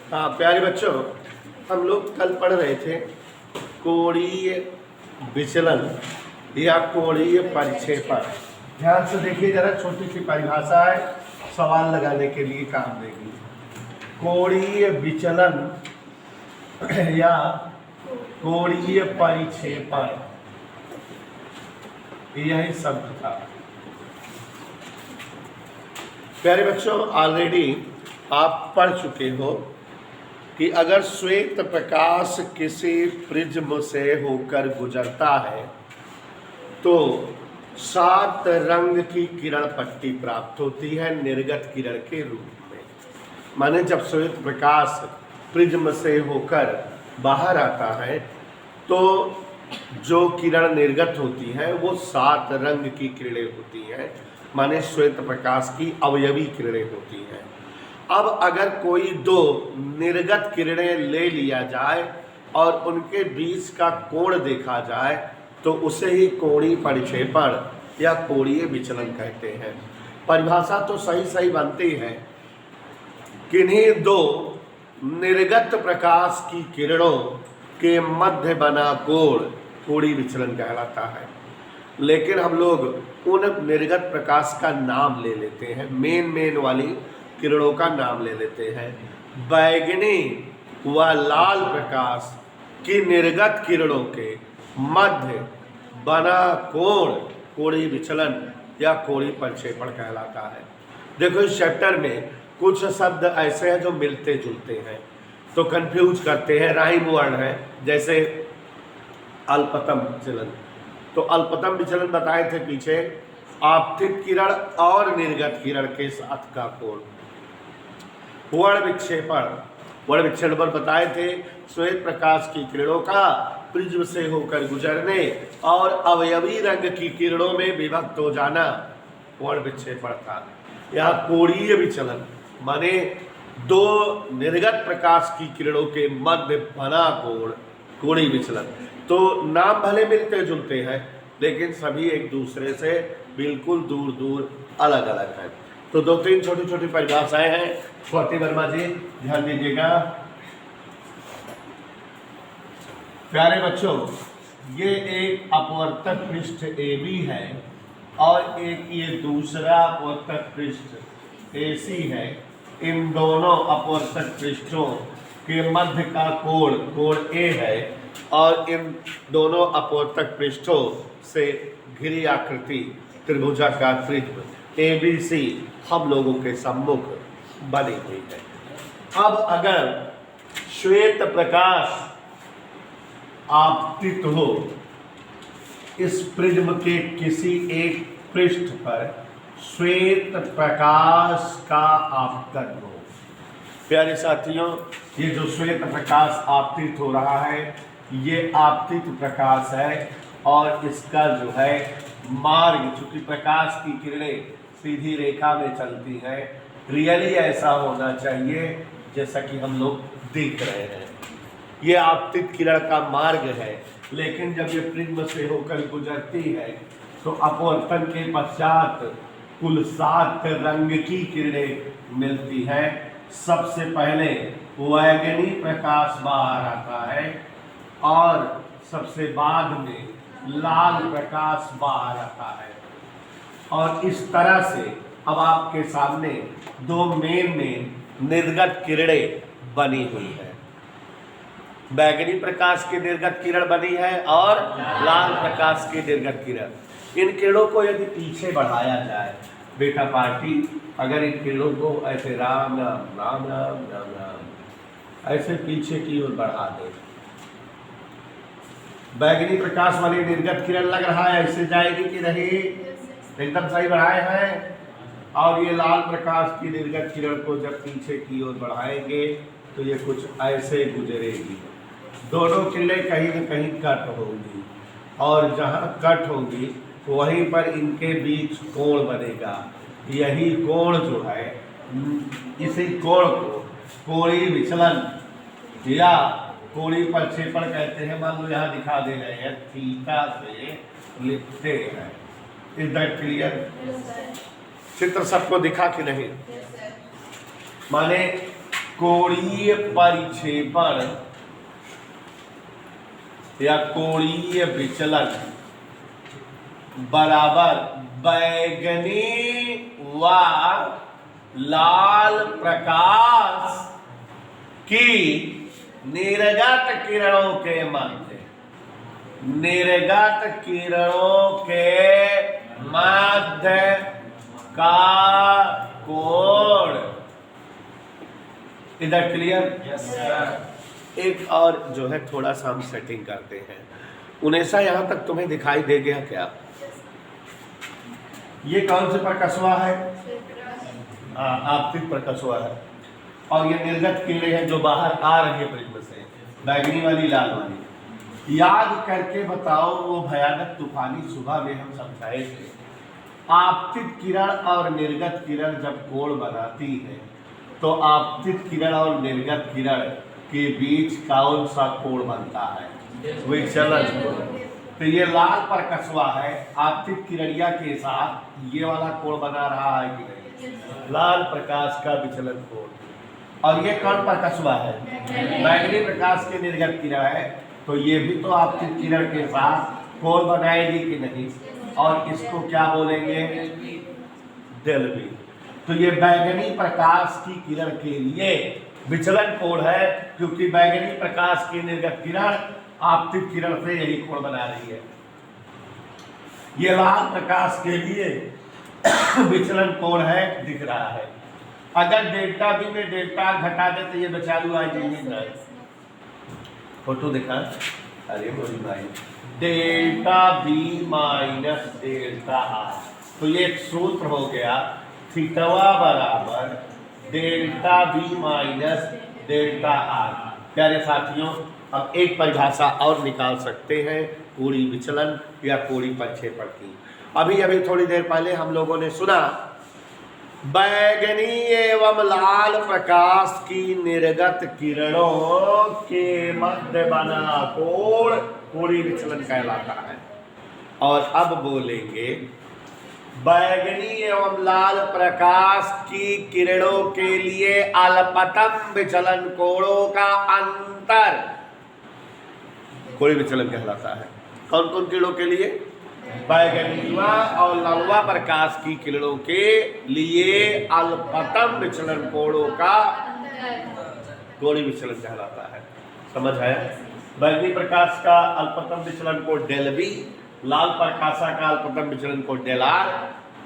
हाँ प्यारे बच्चों, हम लोग कल पढ़ रहे थे कोणीय विचलन या कोणीय परिक्षेपण। ध्यान से देखिए जरा, छोटी सी परिभाषा है, सवाल लगाने के लिए काम देगी। कोणीय विचलन या कोणीय परिक्षेपण, यही शब्द था। प्यारे बच्चों, ऑलरेडी आप पढ़ चुके हो कि अगर श्वेत प्रकाश किसी प्रिज्म से होकर गुजरता है तो 7 रंग की किरण पट्टी प्राप्त होती है निर्गत किरण के रूप में। माने जब श्वेत प्रकाश प्रिज्म से होकर बाहर आता है तो जो किरण निर्गत होती है वो 7 रंग की किरणें होती हैं, माने श्वेत प्रकाश की अवयवी किरणें होती हैं। अब अगर कोई 2 निर्गत किरणें ले लिया जाए और उनके बीच का कोण देखा जाए तो उसे ही कोणीय परिक्षेपण या कोणीय विचलन कहते हैं। परिभाषा तो सही बनती है। किन्हीं 2 निर्गत प्रकाश की किरणों के मध्य बना कोण कोणीय विचलन कहलाता है। लेकिन हम लोग उन निर्गत प्रकाश का नाम ले लेते हैं, मेन वाली किरणों का नाम ले लेते हैं। बैगनी व लाल प्रकाश की निर्गत किरणों के मध्य बना कोण कोणीय विचलन या कोणीय परिक्षेपण कहलाता है। देखो, इस चैप्टर में कुछ शब्द ऐसे हैं जो मिलते जुलते हैं तो कंफ्यूज करते हैं, राइम वर्ण है, जैसे अल्पतम विचलन। तो अल्पतम विचलन बताए थे पीछे, आपतित किरण और निर्गत किरण के साथ का कोण। वर्ण विक्षेपण बताए थे, श्वेत प्रकाश की किरणों का प्रिज्म से होकर गुजरने और अवयवी रंग की किरणों में विभक्त हो जाना वर्ण विक्षेपण था। यह कोणीय विचलन माने 2 निर्गत प्रकाश की किरणों के मध्य बना कोण कोणीय विचलन। तो नाम भले मिलते जुलते हैं लेकिन सभी एक दूसरे से बिल्कुल दूर अलग अलग हैं। तो 2-3 छोटी परिभाषाएं हैं। स्वाति वर्मा जी ध्यान दीजिएगा। प्यारे बच्चों, ये एक अपवर्तक पृष्ठ AB है और एक ये दूसरा अपवर्तक पृष्ठ AC है। इन दोनों अपवर्तक पृष्ठों के मध्य का कोण A है और इन दोनों अपवर्तक पृष्ठों से घिरी आकृति त्रिभुजाकार प्रिज्म ABC हम लोगों के सम्मुख बनी हुई है। अब अगर श्वेत प्रकाश आपतित हो इस प्रिज्म के किसी एक पृष्ठ पर, श्वेत प्रकाश का आपतन हो। प्यारे साथियों, ये जो श्वेत प्रकाश आपतित हो रहा है ये आपतित प्रकाश है और इसका जो है मार्ग, चूंकि प्रकाश की किरणें सीधी रेखा में चलती हैं, रियली ऐसा होना चाहिए जैसा कि हम लोग देख रहे हैं। ये आपतित किरण का मार्ग है, लेकिन जब ये प्रिज्म से होकर गुजरती है तो अपवर्तन के पश्चात कुल 7 रंग की किरणें मिलती हैं। सबसे पहले बैगनी प्रकाश बाहर आता है और सबसे बाद में लाल प्रकाश बाहर आता है और इस तरह से अब आपके सामने 2 मेन निर्गत किरणें बनी हुई है। बैगनी प्रकाश की निर्गत किरण बनी है और लाल प्रकाश की निर्गत किरण। इन किरणों को यदि पीछे बढ़ाया जाए बेटा पार्टी, अगर इन किरणों को ऐसे राम ऐसे पीछे की ओर बढ़ा दे, बैगनी प्रकाश वाली निर्गत किरण लग रहा है ऐसे जाएगी कि नहीं? एकदम सही बढ़ाए हैं। और ये लाल प्रकाश की निर्गत किरण को जब पीछे की ओर बढ़ाएंगे तो ये कुछ ऐसे गुजरेगी। दोनों किरणें कहीं न कहीं कट होंगी और जहाँ कट होंगी वहीं पर इनके बीच कोण बनेगा। यही कोण जो है, इसी कोण को कोणीय विचलन या कोणीय परिक्षेपण कहते हैं। मान लो यहाँ दिखा दे रहे हैं, थीटा से लिखते हैं। Is that clear? चित्र सबको दिखा कि नहीं? माने कोणीय परिक्षेपण या कोणीय विचलन बराबर बैगनी व लाल प्रकाश की निर्गत किरणों के मध्य, निर्गत किरणों के मध्य का कोण। इधर क्लियर? Yes sir. एक और जो है थोड़ा सा हम सेटिंग करते हैं। उनेसा यहां तक तुम्हें दिखाई दे गया क्या? ये कौन से प्रकाशवा है? आपतित प्रकाशवा है। और ये निर्गत किरणें हैं जो बाहर आ रही है प्रिज्म से, बैगनी वाली, लाल वाली। याद करके बताओ वो भयानक तूफानी सुबह में हम समझाए थे, आपतित किरण और निर्गत किरण जब कोण बनाती है तो आपतित किरण और निर्गत किरण के बीच कौन सा कोण बनता है? विचलन कोण। तो ये लाल प्रकाशवा है, आपतित किरणिया के साथ ये वाला कोण बना रहा है कि नहीं? लाल प्रकाश का विचलन कोण। और ये कौन प्रकाशवा है? बैगनी प्रकाश के निर्गत किरण है, तो ये भी तो आपतित किरण के साथ कोण बनाएगी कि नहीं? और इसको क्या बोलेंगे? Del B. तो ये बैगनी प्रकाश की किरण के लिए विचलन कोण है, क्योंकि बैगनी प्रकाश की निर्गत किरण आपतित किरण से यही कोण बना रही है। ये लाल प्रकाश के लिए विचलन कोण है, दिख रहा है। अगर डेल्टा बी में डेल्टा घटा दे तो ये बेचारू आ जाएगी। फोटो दिखा, अरे बोली भाई, delta B minus delta R. तो ये एक सूत्र हो गया, थीटा बराबर delta B minus delta R. प्यारे साथियों, अब एक परिभाषा और निकाल सकते हैं कोणीय विचलन या कोणीय प्रक्षेपण की। अभी अभी थोड़ी देर पहले हम लोगों ने सुना बैगनी एवं लाल प्रकाश की निर्गत किरणों के मध्य बना कोण कोणीय विचलन कहलाता है। और अब बोलेंगे बैगनी एवं लाल प्रकाश की किरणों के लिए अल्पतम विचलन कोणों का अंतर कोणीय विचलन कहलाता है। कौन कौन किरणों के लिए? बैगनीवा और लालवा प्रकाश की किरणों के लिए अल्पतम विचलन कोणों का कोणीय विचलन कहलाता है। समझ आया? बैगनी प्रकाश का अल्पतम विचलन कोण डेल बी, लाल प्रकाश का अल्पतम विचलन कोण डेल आर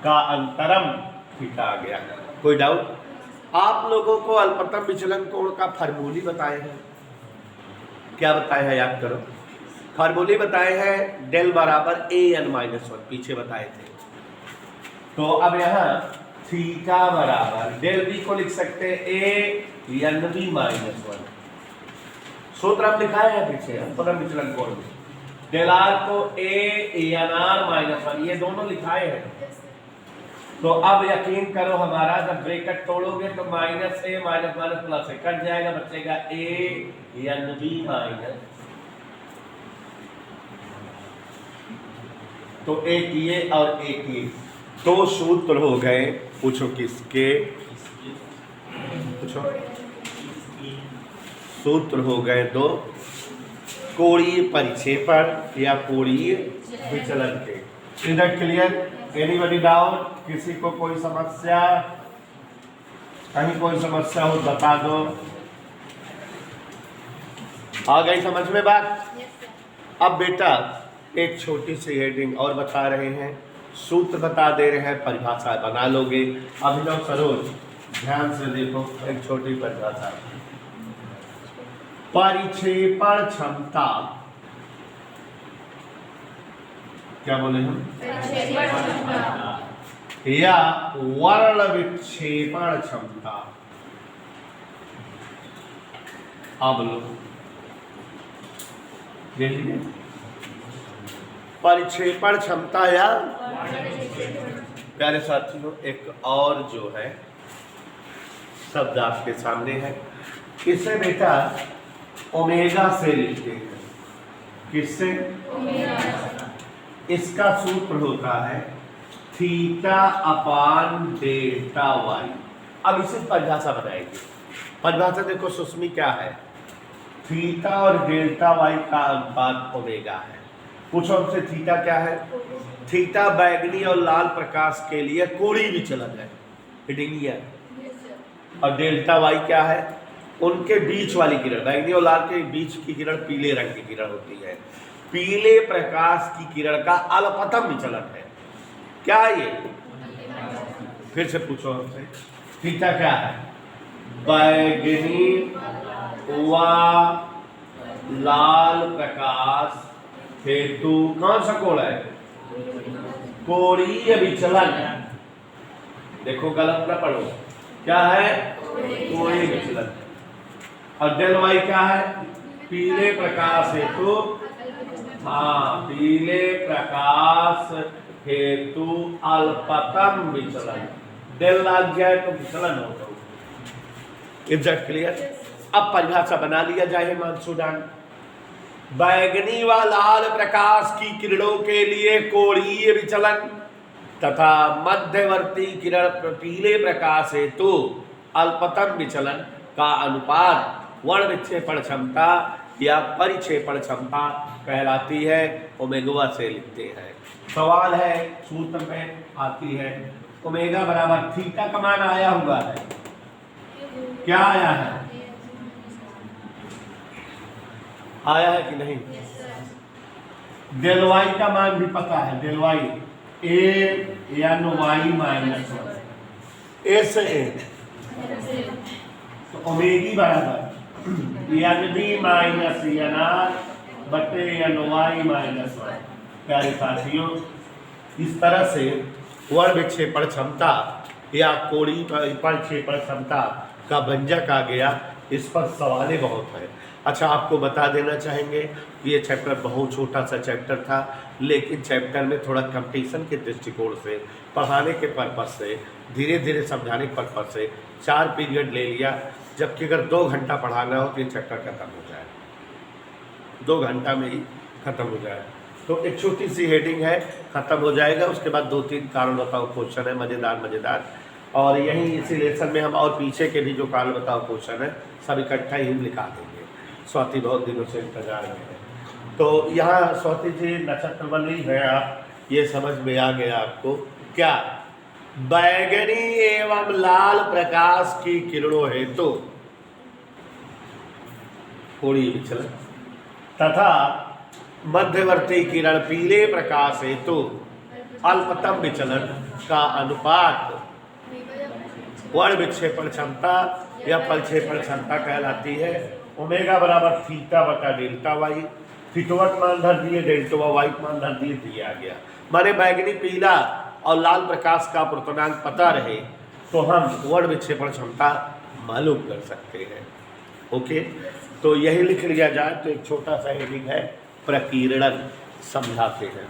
का अंतरम थीटा आ गया। कोई डाउट? आप लोगों को अल्पतम विचलन कोण का फार्मूली बताए हैं। क्या बताए हैं? याद करो। फार्मूले बताए हैं, डेल बराबर ए एन माइनस वन, पीछे बताए थे। तो अब यहाँ थीटा बराबर डेल बी को लिख सकते हैं A N B minus one. सूत्र हम लिखाए हैं पीछे अल्पतम विचलन कोण में। डेल आर को A N R minus one, ये दोनों लिखाए हैं। तो अब यकीन करो, हमारा जब ब्रैकेट तोड़ोगे तो माइनस ए माइनस माइनस प्लस ए कट जाएगा, बचेगा ए एन बी माइनस। तो एक ये और एक ये दो सूत्र हो गए। पूछो किसके? पूछो। सूत्र हो गए दो, कोणीय परिक्षेपण या कोणीय विचलन के। इधर क्लियर? Anybody doubt? किसी को कोई समस्या? कहीं कोई समस्या हो बता दो। आ गई समझ में बात? अब बेटा एक छोटी सी हेडिंग और बता रहे हैं, सूत्र बता दे रहे हैं, परिभाषा बना लोगे। अभिनव सरोज ध्यान से देखो, एक छोटी परिभाषा। परिक्षेपण क्षमता, क्या बोले हम? या वर्ण विक्षेपण क्षमता। अब लो परिक्षेपण क्षमता या प्यारे साथियों, एक और जो है शब्द आपके सामने है, इसे बेटा ओमेगा से लिखते हैं। किससे? इसका सूत्र होता है थीटा अपान डेल्टा वाई। अब इसे परिभाषा बनाएंगे। परिभाषा देखो सुस्मी क्या है, थीटा और डेल्टा वाई का अनुपात ओमेगा है। पूछो हमसे थीटा क्या है? थीटा बैगनी और लाल प्रकाश के लिए कोणीय विचलन है, हिडिंग है। और डेल्टा वाई क्या है? उनके बीच वाली किरण, बैगनी और लाल के बीच की किरण पीले रंग की किरण होती है। पीले प्रकाश की किरण का अल्पतम विचलन है। क्या ये? फिर से पूछो हमसे, थीटा क्या है? बैगनी व लाल प्रकाश हेतु कौन सा कोण है? कोणीय विचलन। देखो गलत ना पढ़ो, क्या है? कोणीय विचलन। और डेल वाई क्या है? पीले प्रकाश हेतु, हाँ, पीले प्रकाश हेतु अल्पतम विचलन। डेल लग जाए तो विचलन होगा। Is that clear? अब परिभाषा बना लिया जाए हिमांशुदान। बैगनी व लाल प्रकाश की किरणों के लिए कोणीय विचलन तथा मध्यवर्ती किरण पीले प्रकाश हेतु अल्पतम विचलन का अनुपात वर्ण विक्षेपण क्षमता या परिक्षेपण क्षमता कहलाती है। ओमेगा से लिखते हैं। सवाल है, सूत्र में आती है ओमेगा बराबर थीटा का मान आया हुआ है। क्या आया है? आया है कि नहीं? डेल वाई का मान भी पता है, del Y A N Y minus one, A से ए, तो ओमेगी बराबर N B minus N R बटे एन वाई माइनस वन। प्यारे साथियों, इस तरह से वर्ण विक्षेपण क्षमता या कोणीय परिक्षेपण क्षमता का व्यंजक आ गया। इस पर सवालें बहुत है। अच्छा, आपको बता देना चाहेंगे कि ये चैप्टर बहुत छोटा सा चैप्टर था, लेकिन चैप्टर में थोड़ा कंपटीशन के दृष्टिकोण से, पढ़ाने के पर्पज से, धीरे धीरे समझाने के पर्पज से 4 पीरियड ले लिया। जबकि अगर 2 घंटा पढ़ाना हो तो ये चैप्टर खत्म हो जाए, 2 घंटा में ही खत्म हो जाए। तो एक छोटी सी हेडिंग है, खत्म हो जाएगा। उसके बाद 2-3 कारण बताओ क्वेश्चन है, मज़ेदार। और यहीं इसी लेसन में हम और पीछे के भी जो कारण बताओ क्वेश्चन है सब इकट्ठा ही लिखा देंगे। स्वाति बहुत दिनों से इंतजार में है। तो यहाँ स्वाति जी नक्षत्रवली है, आप ये समझ में आ गया आपको? क्या बैगनी एवं लाल प्रकाश की किरणों हेतु कोणीय विचलन तथा मध्यवर्ती किरण पीले प्रकाश हेतु अल्पतम विचलन का अनुपात वर्ण विक्षेपण क्षमता या परिक्षेपण क्षमता कहलाती है। ओमेगा बराबर थीटा बटा डेल्टा वाई। थीटोवत मान धर दिए, डेल्टा वाई मान धर दिए, दिया गया। माने बैगनी, पीला और लाल प्रकाश का पूर्णांक पता रहे तो हम वर्ण विक्षेपण क्षमता मालूम कर सकते हैं। ओके, तो यही लिख लिया जाए तो एक छोटा सा हेडिंग है, प्रकीर्णन समझाते हैं।